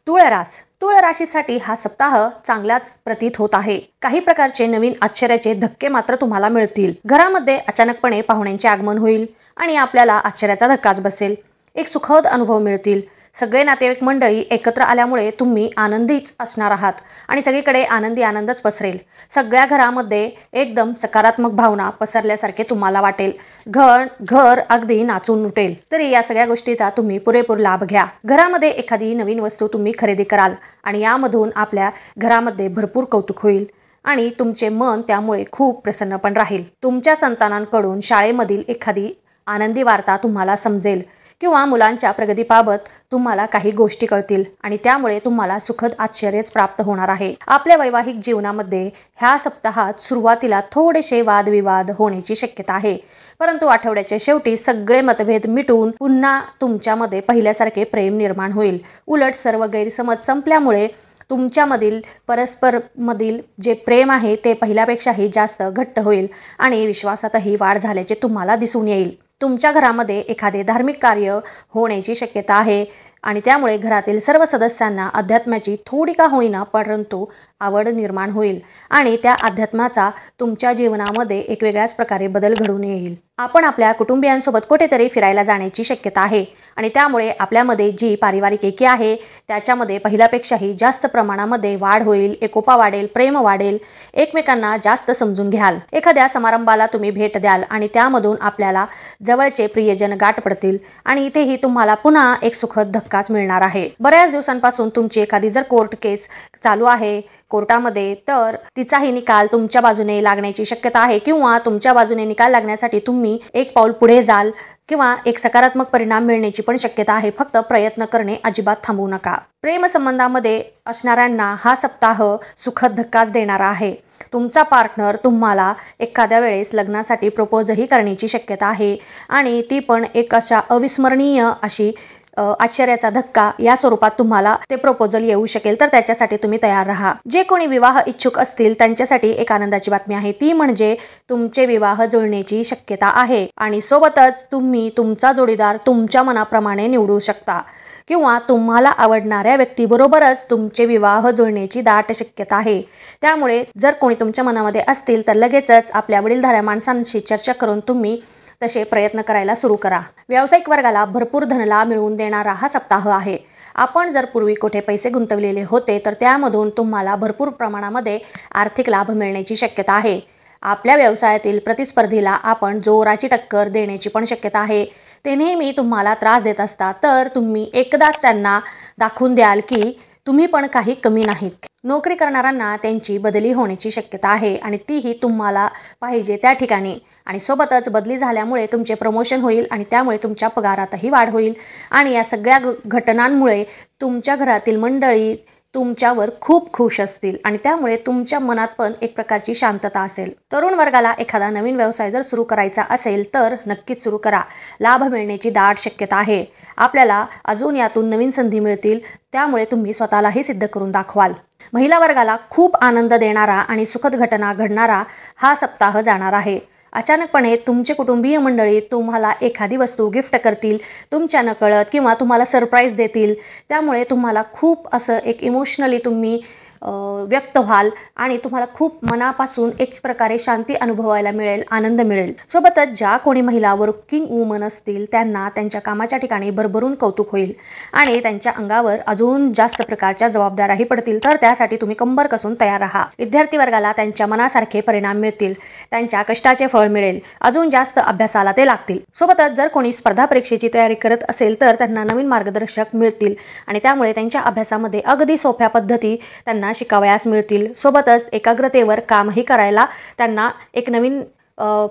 तुळ राशीसाठी हा सप्ताह चांगलाच प्रतीत होत आहे। काही प्रकारचे नवीन आश्चर्याचे धक्के मात्र तुम्हाला मिळतील। घरामध्ये अचानकपणे पाहुण्यांचे आगमन होईल आणि आपल्याला आश्चर्याचा धक्काच बसेल। एक सुखद अनुभव मिळतील। सगळे नातेवाईक मंडळी एकत्र आल्यामुळे तुम्ही आनंदीच असणार आहात आणि सगळीकडे आनंदच पसरेल। सगळ्या घरामध्ये एकदम सकारात्मक भावना पसरल्यासारखे तुम्हाला वाटेल। घर अगदी नाचून उठेल। तरी या सगळ्या गोष्टीचा तुम्ही पुरेपूर लाभ घ्या। घरामध्ये एखादी नवीन वस्तू तुम्ही खरेदी कराल आणि यामधून आपल्या घरामध्ये भरपूर कौतुक होईल आणि तुमचे मन त्यामुळे खूप प्रसन्न पण राहील। तुमच्या संतानांकडून शाळेमधील एखादी आनंदी वार्ता तुम्हाला समजेल किंवा मुलांच्या प्रगतीबाबत तुम्हाला काही गोष्टी कळतील आणि त्यामुळे तुम्हाला सुखद आश्चर्यच प्राप्त होणार आहे। आपल्या वैवाहिक जीवनामध्ये ह्या सप्ताहात सुरुवातीला थोडेसे वादविवाद होण्याची शक्यता आहे, परंतु आठवड्याच्या शेवटी सगळे मतभेद मिटून पुन्हा तुमच्यामध्ये पहिल्यासारखे प्रेम निर्माण होईल। उलट सर्व गैरसमज संपल्यामुळे तुमच्यामधील परस्परमधील जे प्रेम आहे ते पहिल्यापेक्षाही जास्त घट्ट होईल आणि विश्वासातही वाढ झाल्याचे तुम्हाला दिसून येईल। तुमच्या घरामध्ये एखादे धार्मिक कार्य होण्याची शक्यता आहे आणि त्यामुळे घरातील सर्व सदस्यांना अध्यात्माची थोडी का होईना परंतु आवड निर्माण होईल आणि त्या अध्यात्माचा तुमच्या जीवनामध्ये एक वेगळ्याच प्रकारे बदल घडून येईल। आपण आपल्या कुटुंबियांसोबत कुठेतरी फिरायला जाण्याची शक्यता आहे आणि त्यामुळे आपल्यामध्ये जी पारिवारिक एकी आहे त्याच्यामध्ये पहिल्यापेक्षाही जास्त प्रमाणामध्ये वाढ होईल, एकोपा वाढेल, प्रेम वाढेल, एकमेकांना जास्त समजून घ्याल। एखाद्या समारंभाला तुम्ही भेट द्याल आणि त्यामधून आपल्याला जवळचे प्रियजन गाठ पडतील आणि इथेही तुम्हाला पुन्हा एक सुखद धक्काच मिळणार आहे। बऱ्याच दिवसांपासून तुमची एखादी जर कोर्ट केस चालू आहे कोर्टामध्ये तर तिचाही निकाल तुमच्या बाजूने लागण्याची शक्यता आहे किंवा तुमच्या बाजूने निकाल लागण्यासाठी तुम्ही एक पाऊल पुढे जाल किंवा एक सकारात्मक परिणाम मिळण्याची पण शक्यता आहे। फक्त प्रयत्न करणे अजिबात थांबवू नका। प्रेम संबंधामध्ये असणाऱ्यांना हा सप्ताह सुखद धक्काच देणारा आहे। तुमचा पार्टनर तुम्हाला एखाद्या वेळेस लग्नासाठी प्रपोजही करण्याची शक्यता आहे आणि ती पण एक अशा अविस्मरणीय अशी आश्चर्याचा धक्का या स्वरूपात तुम्हाला ते प्रपोजल येऊ शकेल, तर त्याच्यासाठी तुम्ही तयार राहा। जे कोणी विवाह इच्छुक असतील त्यांच्यासाठी एक आनंदाची बातमी आहे, ती म्हणजे तुमचे विवाह जुळण्याची शक्यता आहे आणि सोबतच तुम्ही तुमचा जोडीदार तुमच्या मनाप्रमाणे निवडू शकता किंवा तुम्हाला आवडणाऱ्या व्यक्तीबरोबरच तुमचे विवाह जुळण्याची दाट शक्यता आहे। त्यामुळे जर कोणी तुमच्या मनामध्ये असतील तर लगेचच आपल्या वडीलधाऱ्या माणसांशी चर्चा करून तुम्ही तसे प्रयत्न करायला सुरू करा। व्यावसायिक वर्गाला भरपूर धनलाभ मिळवून देणारा हा सप्ताह आहे। आपण जर पूर्वी कुठे पैसे गुंतवलेले होते तर त्यामधून तुम्हाला भरपूर प्रमाणामध्ये आर्थिक लाभ मिळण्याची शक्यता आहे। आपल्या व्यवसायातील प्रतिस्पर्धीला आपण जोराची टक्कर देण्याची पण शक्यता आहे। ते नेहमी तुम्हाला त्रास देत असतात, तर तुम्ही एकदाच त्यांना दाखवून द्याल की तुम्ही पण काही कमी नाहीत। नोकरी करणाऱ्यांना त्यांची बदली होण्याची शक्यता आहे आणि तीही तुम्हाला पाहिजे त्या ठिकाणी आणि सोबतच बदली झाल्यामुळे तुमचे प्रमोशन होईल आणि त्यामुळे तुमच्या पगारातही वाढ होईल आणि या सगळ्या घटनांमुळे तुमच्या घरातील मंडळी तुमच्यावर खूप खुश असतील आणि त्यामुळे तुमच्या मनात पण एक प्रकारची शांतता असेल। तरुण वर्गाला एखादा नवीन व्यवसाय जर सुरू करायचा असेल तर नक्कीच सुरू करा। लाभ मिळण्याची दाट शक्यता आहे। आपल्याला अजून यातून नवीन संधी मिळतील, त्यामुळे तुम्ही स्वतःलाही सिद्ध करून दाखवाल। महिला वर्गाला खूप आनंद देणारा आणि सुखद घटना घडणारा हा सप्ताह जाणार आहे। अचानकपणे तुमचे कुटुंबीय मंडळी तुम्हाला एखादी वस्तू गिफ्ट करतील, तुमच्या नकळत किंवा तुम्हाला सरप्राईज देतील। त्यामुळे तुम्हाला खूप असं एक इमोशनली तुम्ही व्यक्त व्हाल आणि तुम्हाला खूप मनापासून एक प्रकारे शांती अनुभवायला मिळेल, आनंद मिळेल। सोबतच ज्या कोणी महिला वर्किंग वुमन असतील त्यांना त्यांच्या कामाच्या ठिकाणी भरभरून कौतुक होईल आणि त्यांच्या अंगावर अजून जास्त प्रकारच्या जबाबदाऱ्याही पडतील, तर त्यासाठी तुम्ही कंबर कसून तयार राहा। विद्यार्थी वर्गाला त्यांच्या मनासारखे परिणाम मिळतील, त्यांच्या कष्टाचे फळ मिळेल, अजून जास्त अभ्यासाला ते लागतील। सोबतच जर कोणी स्पर्धा परीक्षेची तयारी करत असेल तर त्यांना नवीन मार्गदर्शक मिळतील आणि त्यामुळे त्यांच्या अभ्यासामध्ये अगदी सोप्या पद्धती त्यांना शिकावयास मिळतील। सोबतच एकाग्रतेवर कामही करायला त्यांना एक नवीन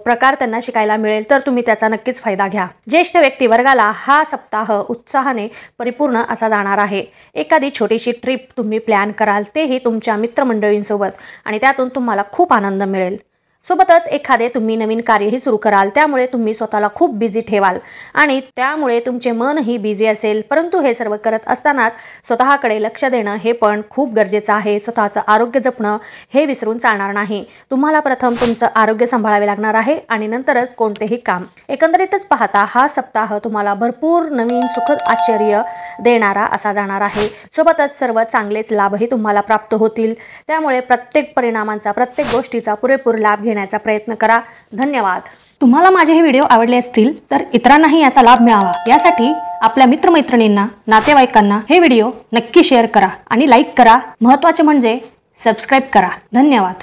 प्रकार त्यांना शिकायला मिळेल, तर तुम्ही त्याचा नक्कीच फायदा घ्या। ज्येष्ठ व्यक्ती वर्गाला हा सप्ताह उत्साहाने परिपूर्ण असा जाणार आहे। एखादी छोटीशी ट्रिप तुम्ही प्लॅन कराल, तेही तुमच्या मित्रमंडळींसोबत आणि त्यातून तुम्हाला खूप आनंद मिळेल। सोबतच एखादे तुम्ही नवीन कार्यही सुरू कराल, त्यामुळे तुम्ही स्वतःला खूप बिझी ठेवाल आणि त्यामुळे तुमचे मनही बिझी असेल। परंतु हे सर्व करत असतानाच स्वतःकडे लक्ष देणं हे पण खूप गरजेचं आहे। स्वतःचं आरोग्य जपणं हे विसरून चालणार नाही। तुम्हाला प्रथम तुमचं आरोग्य सांभाळावे लागणार आहे आणि नंतरच कोणतेही काम। एकंदरीतच पाहता हा सप्ताह तुम्हाला भरपूर नवीन सुखद आश्चर्य देणारा असा जाणार आहे। सोबतच सर्व चांगलेच लाभही तुम्हाला प्राप्त होतील। त्यामुळे प्रत्येक परिणामांचा, प्रत्येक गोष्टीचा पुरेपूर लाभ घेण्याचा प्रयत्न करा। धन्यवाद। तुम्हाला माझे हे व्हिडिओ आवडले असतील तर इतरांनाही याचा लाभ मिळावा यासाठी आपल्या मित्रमैत्रिणींना, नातेवाईकांना हे व्हिडिओ नक्की शेअर करा आणि लाईक करा। महत्त्वाचे म्हणजे सबस्क्राईब करा। धन्यवाद।